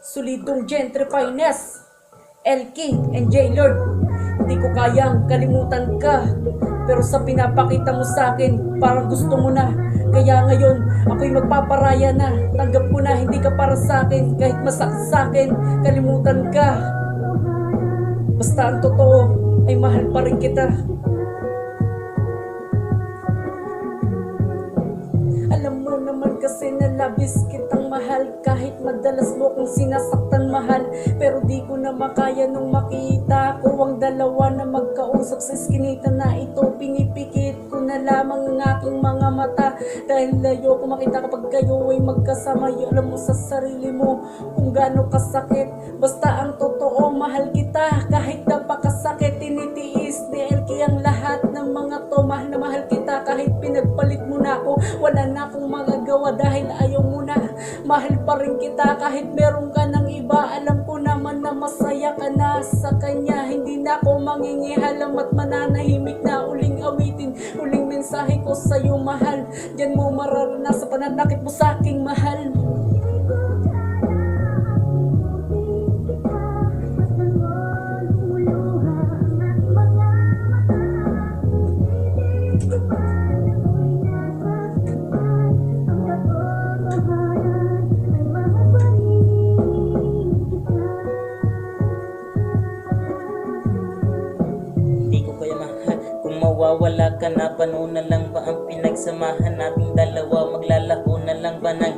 solidong gentrifyness, LK and J-Lord. Hindi ko kayang kalimutan ka, pero sa pinapakita mo sa akin, parang gusto mo na. Kaya ngayon, ako'y magpaparaya na. Tanggap ko na, hindi ka para sa akin. Kahit masakit sa akin, kalimutan ka. Basta ang totoo, ay mahal pa rin kita. Alam mo naman kasi na labis kitang mahal, kahit madalas mo kong sinasaktan mahal. Pero di ko na makaya nung makita ko ang dalawa na magkausap sa skinita na ito. Pinipikit ko na lamang ang aking mga mata, dahil layo ko makita kapag kayo ay magkasama. Alam mo sa sarili mo kung gaano kasakit. Basta ang totoo, mahal kita kahit napakasakit. Tinitiis ni LK ang lahat ng mga to. Mahal na mahal kita kahit pinagpalit mo na ako. Wala na akong magagawa dahil ayaw mo na. Mahal pa rin kita kahit meron ka ng iba. Alam ko naman na masaya ka na sa kanya. Hindi na ako mangingihalam at mananahimik na uling awitin. Uling mensahe ko sa'yo mahal. Diyan mo mararanasan pananakit mo sa aking mahal. Mawawala ka na, paano na lang ba ang pinagsamahan nating dalawa? Maglalako na lang ba ng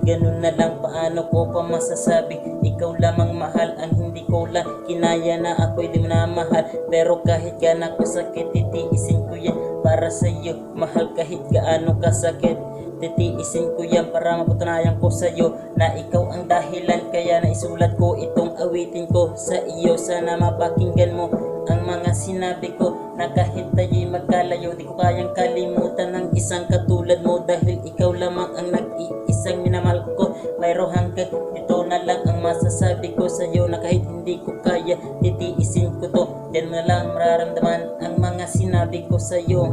ganun na lang? Paano ko pa masasabi ikaw lamang mahal ang hindi ko lang kinaya na ako'y di mo na mahal? Pero kahit gaano ko sakit, titiisin ko yan para sa'yo. Mahal kahit gaano kasakit, titiisin ko yan para mapatunayan ko sa'yo na ikaw ang dahilan. Kaya naisulat ko itong awitin ko sa iyo. Sana mapakinggan mo ang mga sinabi ko, na kahit tayo'y magkalayo, di ko kayang kalimutan ng isang katulad mo. Dahil ikaw lamang ang nag-iisang minamahal ko. Pero hanggang dito na lang ang masasabi ko sa'yo, na kahit hindi ko kaya, titiisin ko to. Then na lang mararamdaman ang mga sinabi ko sa'yo.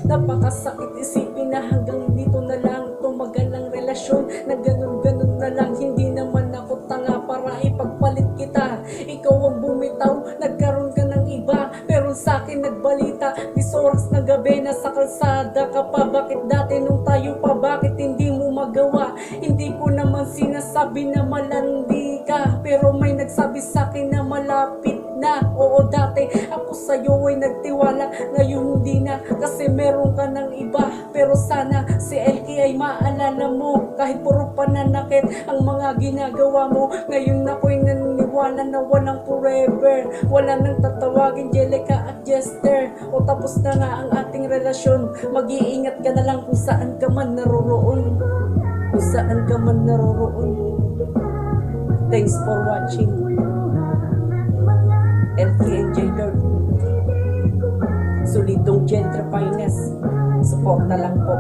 Napakasakit isipin na hanggang dito na lang tumagal ang relasyon, na ganun na lang. Hindi naman ako tanga para ipagpalit kita. Ikaw ang bumitaw, nagkaroon ka ng iba, pero sa akin nagbalita. Dis oras na gabi, nasa kalsada ka pa. Bakit dati nung tayo pa, bakit hindi mo magawa? Hindi ko naman sinasabi na malandi ka, pero may nagsabi sa akin na malapit na. Oo, dati ako sa'yo ay nagtiwala, ngayon hindi na, kasi meron ka ng iba. Pero sana si LK ay maalala mo, kahit puro pananakit ang mga ginagawa mo. Ngayon ako'y naniniwala na walang forever, wala nang tatawagin Jellica at Jester. O tapos na nga ang ating relasyon. Mag-iingat ka na lang kung saan ka man naroroon, kung saan ka man naroroon. Thanks for watching. LK and J-Lord, solidong gentrifyness. Support na lang po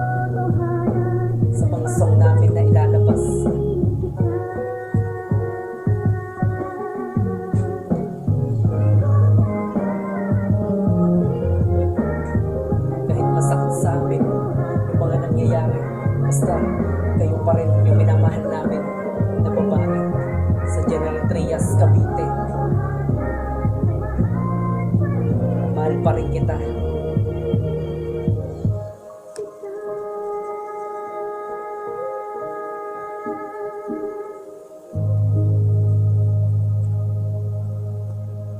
sa mga song namin na ilalabas. Kahit masakit sa amin yung mga nangyayari, basta kayo pa rin yung minamahal namin na babae sa General Trias, Cavite. Mahal pa rin kita.